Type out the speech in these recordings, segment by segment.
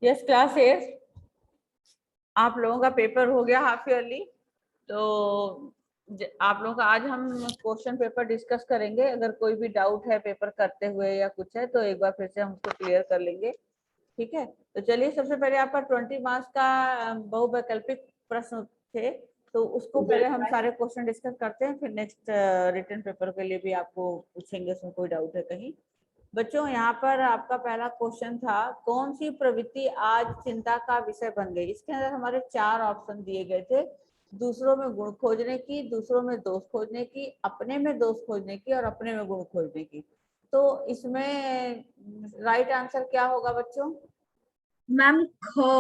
Yes class 8 आप लोगों का पेपर हो गया हाफ ईयरली। तो आप लोगों का आज हम क्वेश्चन पेपर डिस्कस करेंगे। अगर कोई भी डाउट है पेपर करते हुए या कुछ है तो एक बार फिर से हम उसको क्लियर कर लेंगे। ठीक है, तो चलिए सबसे पहले आपका 20 मार्क्स का बहुवैकल्पिक प्रश्न थे, तो उसको पहले हम सारे क्वेश्चन डिस्कस करते हैं, फिर नेक्स्ट रिटन पेपर के लिए भी आपको पूछेंगे उसमें कोई डाउट है कहीं। बच्चों यहाँ पर आपका पहला क्वेश्चन था, कौन सी प्रवृत्ति आज चिंता का विषय बन गई। इसके अंदर हमारे 4 ऑप्शन दिए गए थे, दूसरों में गुण खोजने की, दूसरों में दोष खोजने की, अपने में दोष खोजने की और अपने में गुण खोजने की। तो इसमें राइट आंसर क्या होगा बच्चों? मैम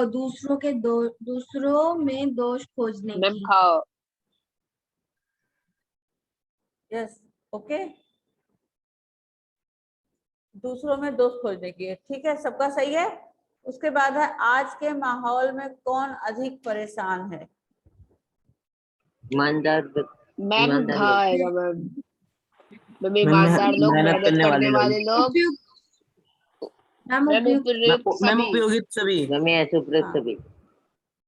दूसरों में दोष खोजने मैम की। खाओ। यस, ओके, दूसरों में दोष खोजने की। ठीक है, सबका सही है। उसके बाद है, आज के माहौल में कौन अधिक परेशान है। ईमानदार मैम ईमानदार घा लोग। आएगा मैम। मैम ईमानदार लोग, मेहनत करने वाले लोग, मैम मैम उपयुक्त मैम सभी। उपयोगित सभी। मैं सुप्रत हाँ। सभी।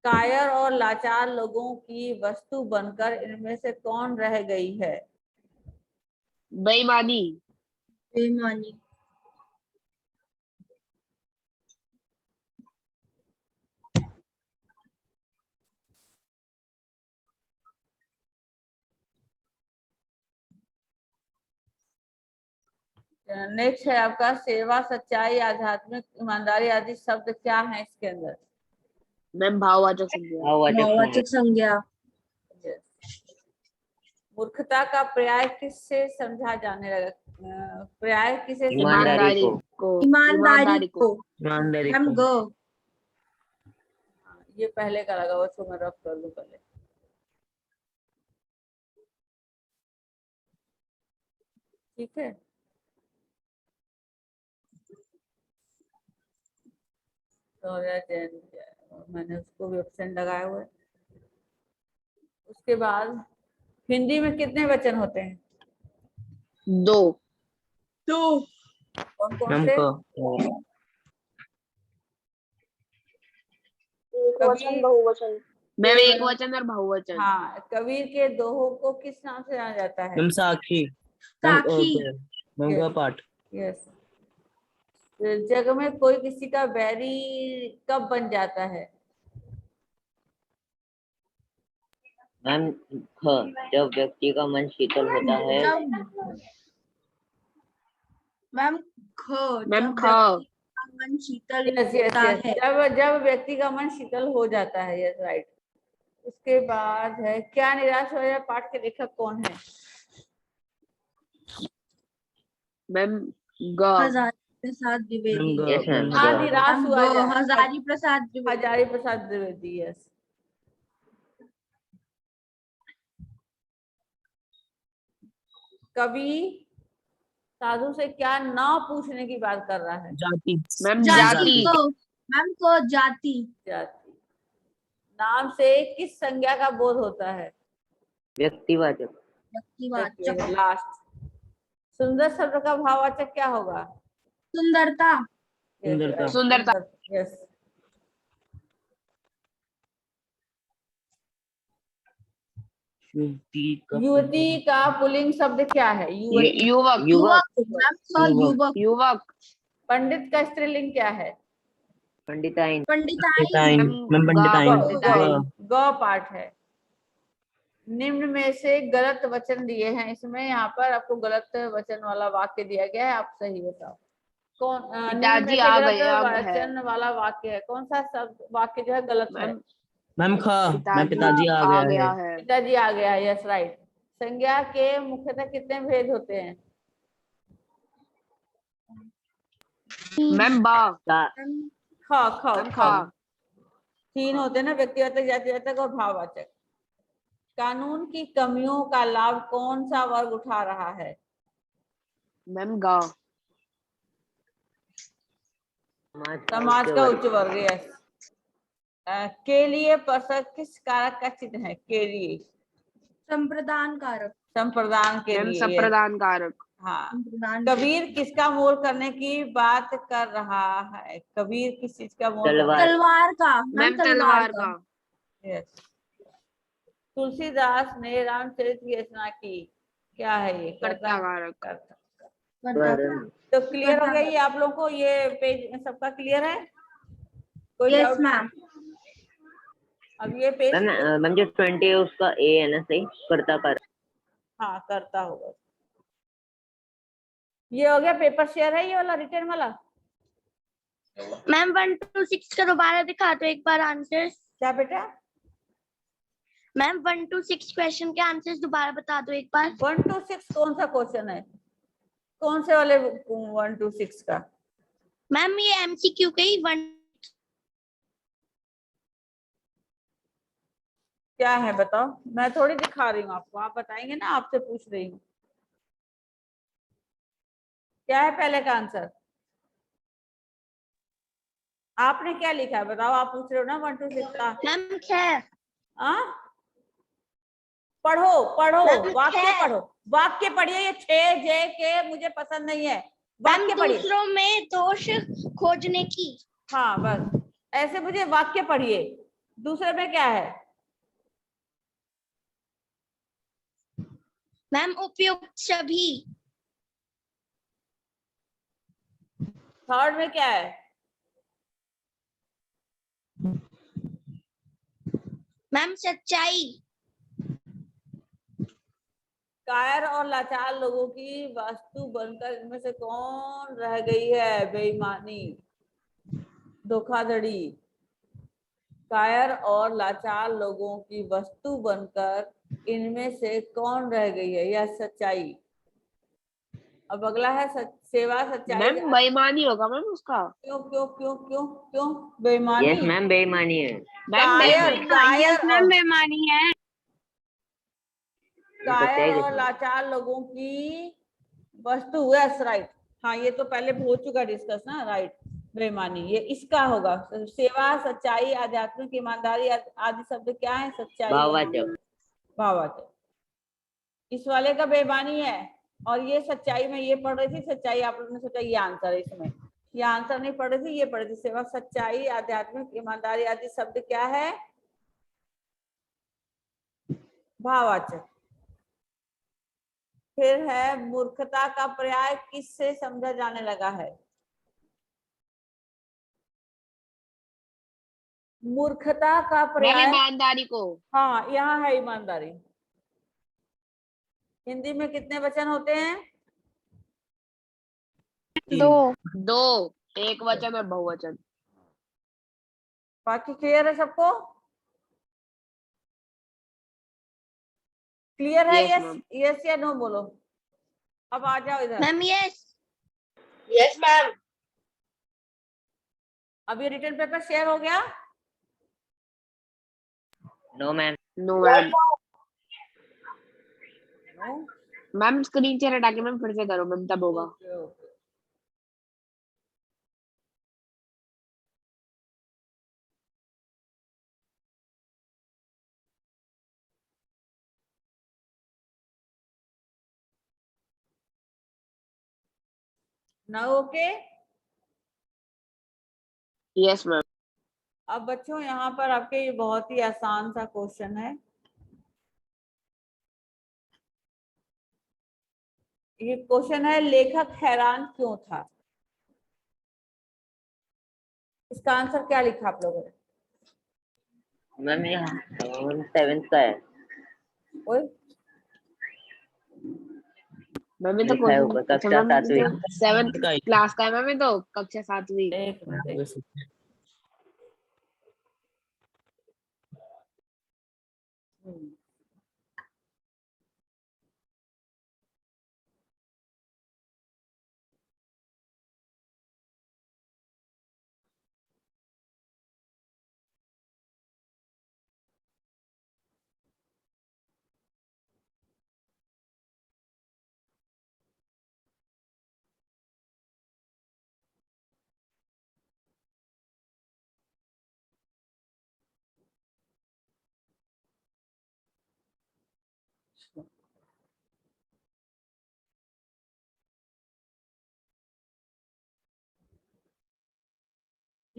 कायर और लाचार लोगों की वस्तु बनकर इनमें से कौन रह गई है। बेईमानी। बेईमानी। नेक्स्ट है आपका, सेवा, सच्चाई, आध्यात्मिक, ईमानदारी आदि शब्द क्या है इसके अंदर। मैम भाववाचक संज्ञा। भाववाचक संज्ञा। मूर्खता का पर्याय किससे समझा जाने लगा, पर्याय किसे ईमानदारी को। ईमानदारी को। ईमानदारी मैम को। ग। ये पहले का लगा हुआ, उसको मैं रफ कर दूं पहले। ठीक है, तो मैंने उसको भी ऑप्शन लगाए हुए। उसके बाद हिंदी में कितने वचन होते हैं? 2। कौन कौन मैम से? को। कबीर, बहुवचन। मैम एक वचन और बहुवचन। हाँ, कबीर के दोहों को किस नाम से जाना जाता है? मैम साखी। साखी। मैम का पाठ। यस। जग में कोई किसी का बैरी कब बन जाता है? मैम ख, जब व्यक्ति का मन शीतल होता है। मैम ख। मैम ख। मन शीतल यस यस होता यस, है। जब जब व्यक्ति का मन शीतल हो जाता है। Yes right. उसके बाद है, क्या निराश हो जाए पाठ के लेखक कौन है? मैम ग। हजारी प्रसाद द्विवेदी। Yes, ma'am. हाँ, निराश मैम हुआ ग, जाए। हजारी प्रसाद द्विवेदी। हजारी प्रसाद द्विवेदी। यस। कवि साधु से क्या ना पूछने की बात कर रहा है? जाति। मैम जाति जाति। को। मैम को जाति। जाति। नाम से किस संज्ञा का बोध होता है? व्यक्तिवाचक। व्यक्तिवाचक। लास्ट। सुंदर शब्द का भाववाचक क्या होगा? सुंदरता। सुंदरता। सुंदरता। यस। युवती का पुल्लिंग शब्द क्या है? युवती। युवक। युवक। मैम क युवक। युवक। पंडित का स्त्रीलिंग क्या है? पंडिताइन। पंडिताइन। मैम पंडिताइन। ग पाठ है। निम्न में से गलत वचन दिए हैं, इसमें यहाँ पर आपको गलत वचन वाला वाक्य दिया गया है, आप सही बताओ कौन। निम्न में पिताजी से आ गलत गया है। वचन वाला वाक्य है, कौन सा शब्द वाक्य जो है गलत है? मैम ख। मैम पिताजी आ गया है। पिताजी आ गया। Yes right. संज्ञा के मुख्यतः कितने भेद होते हैं? मैम बा। ख ख मैम ख खा। 3 होते हैं ना, व्यक्तिवाचक, जातिवाचक और भाववाचक। कानून की कमियों का लाभ कौन सा वर्ग उठा रहा है? मैम गा। समाज का उच्च वर्ग। यस। के लिए परसक किस कारक का चिन्ह है? के लिए संप्रदान कारक। संप्रदान के मैम लिए। संप्रदान कारक। हाँ, इंद्रदान कबीर किसका मोल करने की बात कर रहा है? कबीर किस चीज का मोल तलवार। तलवार का मैम, मैम तलवार का। Yes. तुलसीदास ने रामचरित की रचना की, क्या है ये? कर्ता कारक। कर्ता। वरुण। तो क्लियर हो गया ये आप लोगों को? ये पेज सबका क्लियर है? कोई यस डाउट? मैम। अब ये पेज मैम जो 20 है उसका ए है ना, सही? कर्ता कारक। हाँ करता होगा। ये हो गया। पेपर शेयर है ये वाला, रिटर्न वाला? मैम 1 to 6 का दोबारा दिखा दो एक बार आंसर। क्या बेटा? मैम 1 to 6 क्वेश्चन के आंसर्स दोबारा बता दो एक बार। 1 to 6 कौन सा क्वेश्चन है? कौन से वाले 1 to 6 का? मैम ये एमसीक्यू के ही 1। क्या है बताओ? मैं थोड़ी दिखा रही हूँ आपको, आप बताएंगे ना, आपसे पूछ रही हूँ। क्या है पहले का आंसर? आपने क्या लिखा है बताओ? आप पूछ रहे हो ना 1 to 6 का। मैम खैर। हाँ, पढ़ो पढ़ो, मैम, वाक्य है। पढ़ो, वाक्य पढ़िए। ये छे जे के मुझे पसंद नहीं है, वाक्य मैम पढ़िए। दूसरों में दोष खोजने की। हाँ बस ऐसे मुझे वाक्य पढ़िए। दूसरे में क्या है? मैम उपयुक्त सभी। थर्ड में क्या है? मैम सच्चाई। कायर और लाचार लोगों की वस्तु बनकर इनमें से कौन रह गई है? बेईमानी, धोखाधड़ी। कायर और लाचार लोगों की वस्तु बनकर इनमें से कौन रह गई है? यह सच्चाई। अब अगला है सेवा सच्चाई। मैम बेईमानी होगा मैम उसका। क्यों क्यों क्यों क्यों क्यों बेईमानी? यस मैम, बेईमानी है। मैम कायर कायर मैम और बेईमानी है। कायर सच्चाई और देखो। लाचार लोगों की वस्तु। Yes right. हाँ ये तो पहले हो चुका डिस्कस ना, राइट। बेईमानी ये इसका होगा। सेवा सच्चाई आध्यात्मिक ईमानदारी आदि शब्द क्या है? सच्चाई है। भाववाचक। भाववाचक। इस वाले का बेईमानी है, और ये सच्चाई में ये पढ़ रही थी। सच्चाई आप लोगों ने सोचा ये आंसर है इसमें, ये आंसर नहीं पढ़ रही थी, ये पढ़ रही थी। सेवा सच्चाई आध्यात्मिक ईमानदारी आदि शब्द क्या है? भाववाचक। फिर है मूर्खता का पर्याय किससे समझा जाने लगा है? मूर्खता का मैम पर्याय, ईमानदारी को। हाँ यहाँ है ईमानदारी। हिंदी में कितने वचन होते हैं? 2। 2। एक वचन और बहुवचन। बाकी क्लियर है सबको? क्लियर है? Yes yes ma'am. यस या नो बोलो। अब आ जाओ इधर। Ma'am yes. Yes ma'am. अब ये रिटर्न पेपर शेयर हो गया? No ma'am. No ma'am. No. Ma'am screen share हटा के मैम फिर से करो मैम, तब होगा। Okay okay. Now okay. Yes ma'am. अब बच्चों यहाँ पर आपके ये बहुत ही आसान सा क्वेश्चन है। ये क्वेश्चन है, लेखक हैरान क्यों था? इसका आंसर क्या लिखा आप लोगों ने? मैम ये 7th का है। ओए मैम ये तो लिखा है ऊपर, अच्छा कक्षा मैम ये 7वीं। तो 7th क्लास का है मैम, ये तो कक्षा 7वीं। एक मिनट। हम्म।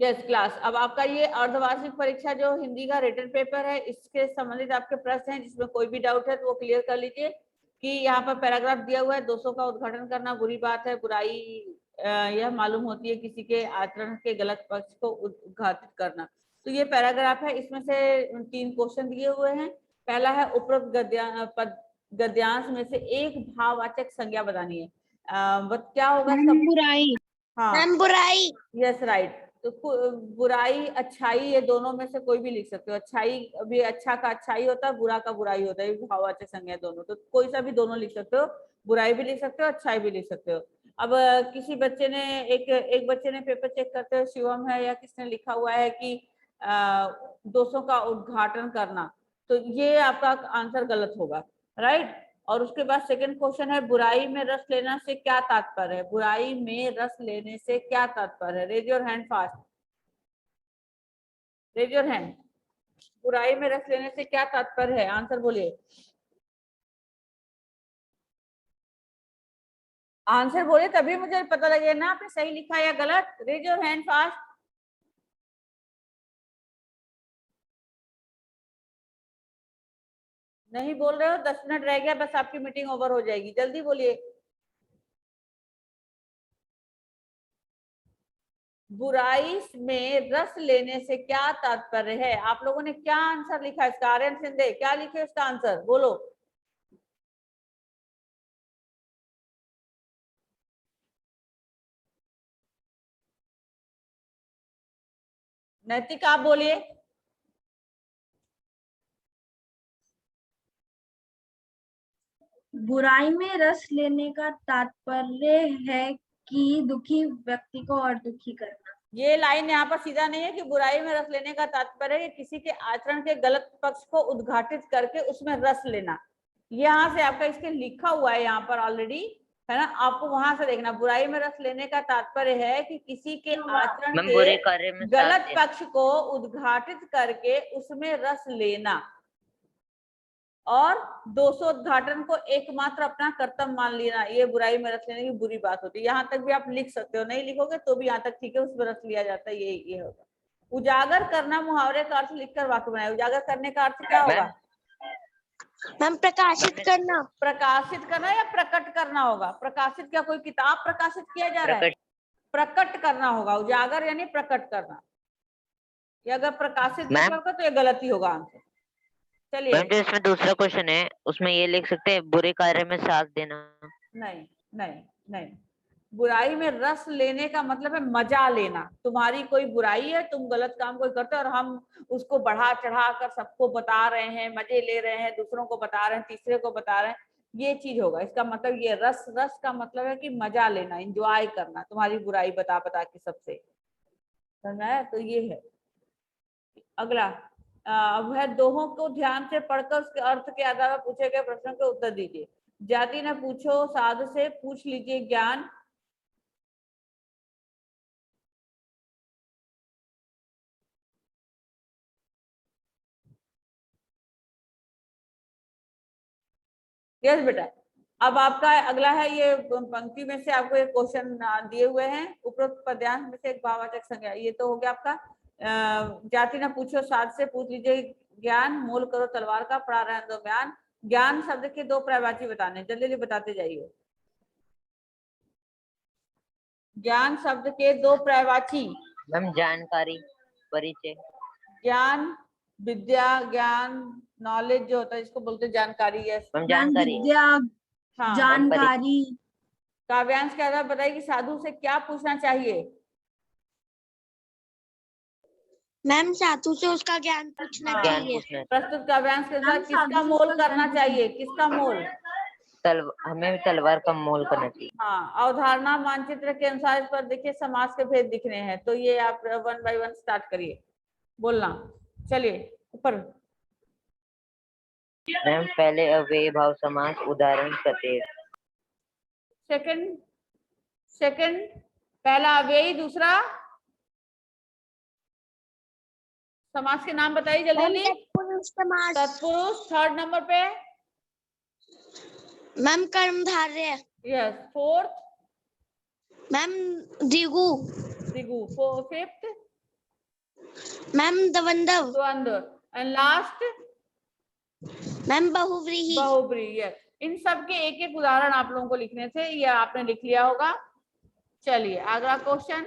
Yes class. अब आपका ये अर्धवार्षिक परीक्षा जो हिंदी का रिटन पेपर है, इसके संबंधित आपके प्रश्न हैं, जिसमें कोई भी डाउट है तो वो क्लियर कर लीजिए। कि यहाँ पर पैराग्राफ दिया हुआ है, 200 का उद्घाटन करना बुरी बात है, बुराई यह मालूम होती है किसी के आचरण के गलत पक्ष को उद्घाटित करना। तो ये पैराग्राफ है, इसमें से 3 क्वेश्चन दिए हुए हैं। पहला है उपरोक्त गद्यांश में से एक भाववाचक संज्ञा बतानी है। क्या होगा इसका? बुराई। हाँ, मैम बुराई। Yes right. तो बुराई अच्छाई ये दोनों में से कोई भी लिख सकते हो। अच्छाई अभी अच्छा का अच्छाई होता है, बुरा का बुराई होता है, ये भाववाचक संज्ञा दोनों, तो कोई सा भी दोनों लिख सकते हो। बुराई भी लिख सकते हो, अच्छाई भी लिख सकते हो। अब किसी बच्चे ने एक बच्चे ने पेपर चेक करते हुए, शिवम है या किसने लिखा हुआ है कि 200 का उद्घाटन करना, तो ये आपका आंसर गलत होगा, राइट। और उसके बाद सेकंड क्वेश्चन है, बुराई में रस लेना से क्या तात्पर्य है? बुराई में रस लेने से क्या तात्पर्य है? Raise your hand fast, raise your hand. बुराई में रस लेने से क्या तात्पर्य है? आंसर बोलिए, आंसर बोलिए, तभी मुझे पता लगे ना आपने सही लिखा या गलत। Raise your hand fast. नहीं बोल रहे हो, 10 मिनट रह गया बस, आपकी मीटिंग ओवर हो जाएगी, जल्दी बोलिए। बुराई में रस लेने से क्या तात्पर्य है? आप लोगों ने क्या आंसर लिखा इसका? आर्यन सिंधे क्या लिखे इसका आंसर? बोलो। नैतिक आप बोलिए। बुराई में रस लेने का तात्पर्य है कि दुखी व्यक्ति को और दुखी करना। ये लाइन यहाँ पर सीधा नहीं है कि बुराई में रस लेने का तात्पर्य है किसी के आचरण के गलत पक्ष को उद्घाटित करके उसमें रस लेना। यहाँ से आपका इसके लिखा हुआ है यहाँ पर ऑलरेडी, है ना, आपको वहां से देखना। बुराई में रस लेने का तात्पर्य है कि किसी के आचरण मैम के बुरे कार्य में गलत साथ पक्ष को उद्घाटित करके उसमें रस लेना, और 200 उद्घाटन को एकमात्र अपना कर्तव्य मान लेना, ये बुराई में रस लेने की बुरी बात होती है। यहाँ तक भी आप लिख सकते हो, नहीं लिखोगे तो भी यहाँ तक ठीक है, उसमें रस लिया जाता है, ये होगा। उजागर करना मुहावरे का अर्थ लिखकर वाक्य बनाए। उजागर करने का अर्थ क्या होगा? मैम प्रकाशित करना। प्रकाशित करना या प्रकट करना होगा? प्रकाशित, क्या कोई किताब प्रकाशित किया जा रहा है? प्रकट करना होगा। उजागर यानी प्रकट करना। ये अगर प्रकाशित होगा तो ये गलती होगा आंसर। चलिए, मैम जो इसमें दूसरा क्वेश्चन है उसमें ये लिख सकते हैं बुरे कार्य में साथ देना। नहीं नहीं नहीं, बुराई में रस लेने का मतलब है मजा लेना। तुम्हारी कोई बुराई है, तुम गलत काम कोई करते हो और हम उसको बढ़ा चढ़ा कर सबको बता रहे हैं, मजे ले रहे हैं, दूसरों को बता रहे हैं, तीसरे को बता रहे हैं, ये चीज होगा। इसका मतलब ये रस, रस का मतलब है कि मजा लेना, एंजॉय करना, तुम्हारी बुराई बता बता के सबसे, समझ आया? तो ये है। अगला वह दोहों को ध्यान से पढ़कर उसके अर्थ के आधार पर पूछे गए प्रश्नों के उत्तर दीजिए। जाति न पूछो साधु से, पूछ लीजिए ज्ञान। यस बेटा। अब आपका अगला है, ये पंक्ति में से आपको एक क्वेश्चन दिए हुए हैं। उपरोक्त पद्यांश में से एक भाववाचक संज्ञा, ये तो हो गया आपका। जाति न पूछो साध से, पूछ लीजिए ज्ञान, मोल करो तलवार का, पढ़ा रहने दो बयान। ज्ञान शब्द के 2 पर्यायवाची बताने, जल्दी जल्दी बताते जाइए। ज्ञान शब्द के 2 पर्यायवाची। मैम जानकारी, परिचय। ज्ञान विद्या, ज्ञान नॉलेज जो होता है इसको बोलते हैं जानकारी। यस मैम जानकारी। विद्या, हाँ। जानकारी। काव्यांश के आधार बताइए कि साधु से क्या पूछना चाहिए? मैम साधु से उसका ज्ञान पूछना हाँ। चाहिए। प्रस्तुत काव्यांश के अनुसार मैम, किसका साधु मोल से करना ज्ञान चाहिए? किसका मोल? हमें तलवार का मोल करना चाहिए। हाँ, अवधारणा मानचित्र के अनुसार इस पर देखिए समास के भेद दिख रहे हैं, तो ये आप 1 by 1 स्टार्ट करिए बोलना। चलिए ऊपर। मैम पहले अव्ययी भाव समास, उदाहरण सतेज। सेकंड पहला अव्ययी, दूसरा समास के नाम बताइए जल्दी जल्दी। तत्पुरुष समास। तत्पुरुष। 3rd नंबर पे मैम कर्मधारय। यस। 4th मैम द्विगु। द्विगु। 5th मैम द्वंद्व। द्वंद्व। एंड लास्ट मैम बहुव्रीहि। बहुब्रीहि। yes. इन सब के एक एक उदाहरण आप लोगों को लिखने थे, ये आपने लिख लिया होगा। चलिए अगला क्वेश्चन।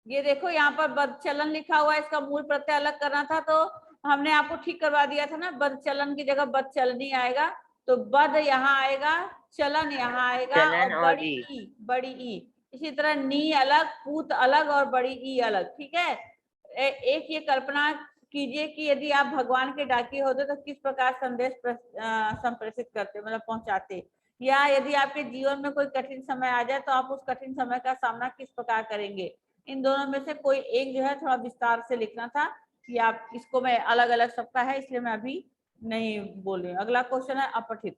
ये देखो यहाँ पर बदचलन लिखा हुआ है, इसका मूल प्रत्यय अलग करना था तो हमने आपको ठीक करवा दिया था ना, बदचलन की जगह बदचलनी आएगा, तो बद यहाँ आएगा, चलन यहाँ आएगा चलन और और बड़ी ई। ई, बड़ी ई। इसी तरह नी अलग, पूत अलग और बड़ी ई अलग। ठीक है। एक ये कल्पना कीजिए कि यदि आप भगवान के डाकिए होते तो किस प्रकार संदेश संप्रेषित करते, मतलब पहुंचाते, या यदि आपके जीवन में कोई कठिन समय आ जाए तो आप उस कठिन समय का सामना किस प्रकार करेंगे। इन दोनों में से कोई एक जो है थोड़ा विस्तार से लिखना था कि आप इसको, मैं अलग अलग सबका है इसलिए मैं अभी नहीं बोल रही हूँ। अगला क्वेश्चन है अपठित।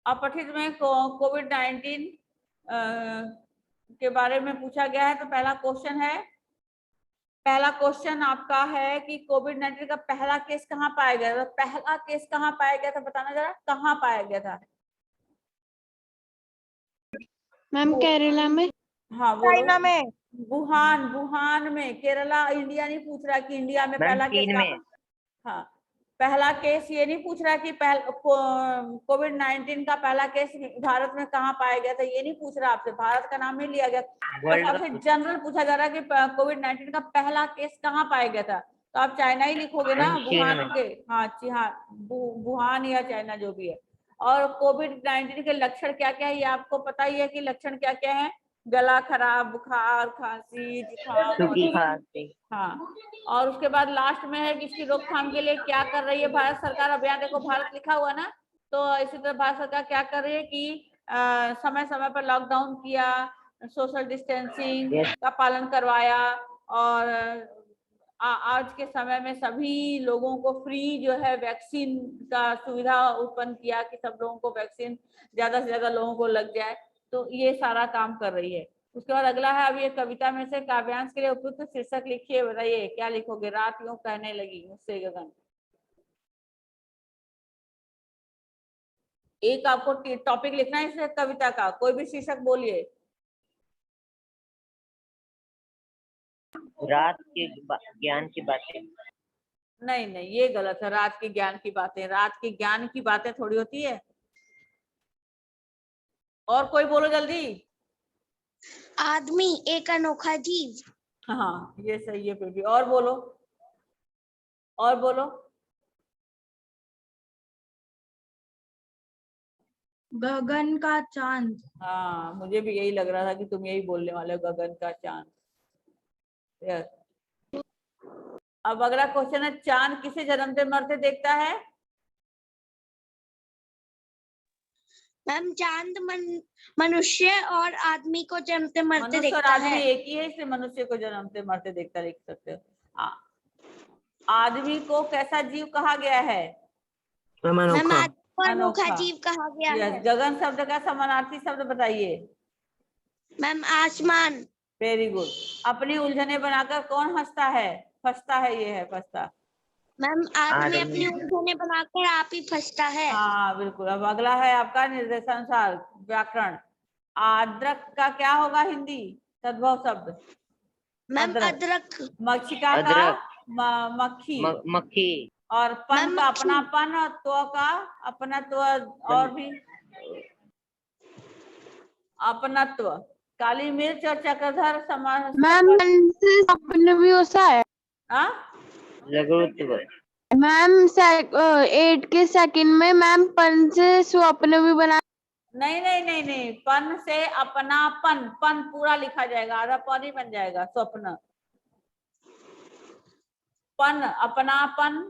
अपठित में कोविड-19 के बारे में पूछा गया है। तो पहला क्वेश्चन आपका है कि कोविड-19 का पहला केस कहाँ पाया गया था। पहला केस कहाँ पाया गया था बताना जरा, कहाँ पाया गया था। मैम केरला में। हाँ बोलो। में वुहान में, केरला इंडिया नहीं पूछ रहा कि इंडिया में मैम पहला केस चीन में। हाँ, पहला केस ये नहीं पूछ रहा कि कोविड-19 का पहला केस भारत में कहाँ पाया गया था, ये नहीं पूछ रहा आपसे, भारत का नाम नहीं लिया गया। बस आपसे जनरल पूछा जा रहा है कि कोविड-19 का पहला केस कहाँ पाया गया था, तो आप चाइना ही लिखोगे ना, वुहान के। हाँ जी हाँ, वुहान या चाइना जो भी है। और कोविड-19 के लक्षण क्या क्या है ये आपको पता ही है कि लक्षण क्या क्या है। गला खराब, बुखार, खांसी, सूखी जुकाम। खांसी। हाँ, और उसके बाद लास्ट में है कि इसकी रोकथाम के लिए क्या कर रही है भारत सरकार। अभियान देखो भारत लिखा हुआ ना, तो इसी तरह भारत सरकार क्या कर रही है कि समय समय पर लॉकडाउन किया, सोशल डिस्टेंसिंग का पालन करवाया, और आज के समय में सभी लोगों को फ्री जो है वैक्सीन का सुविधा उत्पन्न किया कि सब लोगों को वैक्सीन ज्यादा से ज्यादा लोगों को लग जाए, तो ये सारा काम कर रही है। उसके बाद अगला है, अब ये कविता में से काव्यांश के लिए उपयुक्त शीर्षक लिखिए। बताइए क्या लिखोगे। रात यूं कहने लगी मुझसे गगन। एक आपको टॉपिक लिखना है इस कविता का, कोई भी शीर्षक बोलिए। रात के ज्ञान की बातें। नहीं नहीं, ये गलत है। रात के ज्ञान की बातें, रात के ज्ञान की बातें थोड़ी होती है। और कोई बोलो जल्दी। आदमी एक अनोखा जीव। हाँ ये सही है बेबी। और बोलो, और बोलो। गगन का चांद। हाँ मुझे भी यही लग रहा था कि तुम यही बोलने वाले हो, गगन का चांद। यस। अब अगला क्वेश्चन है, चांद किसे जन्मते मरते देखता है। मैम चांद मनुष्य और आदमी को जन्मते मरते मनुष्य और देखता आदमी है। एक ही है, इसलिए मनुष्य को जन्मते मरते देखता लिख सकते हो। आदमी को कैसा जीव कहा गया है। मैम अनोखा। आदमी को अनोखा अनोखा। जीव कहा गया यस। है। गगन शब्द का समानार्थी शब्द बताइए। मैम आसमान। Very good. अपनी उलझने बनाकर कौन हंसता है, फंसता है, ये है फंसता। मैम आदमी आदमी। अपनी उलझने बनाकर आप ही फंसता है। हाँ बिल्कुल। अब अगला है आपका निर्देशानुसार व्याकरण। अदरक का क्या होगा हिंदी तद्भव शब्द। मैम अदरक। अदरक। मक्षिका का अदरक। मक्खी। मक्खी। और पन मैम का मक्खी। अपनापन, और त्व का अपनत्व, और भी अपनत्व। काली मिर्च और चक्रधर समास। मैम अपने भी होता है। हाँ? लघुत्व। मैम 8 के सेकंड में मैम पन से स्वप्न भी बना। नहीं नहीं नहीं नहीं, पन से अपनापन, पन पूरा लिखा जाएगा, आधा पन ही बन जाएगा। स्वप्न, पन, अपनापन,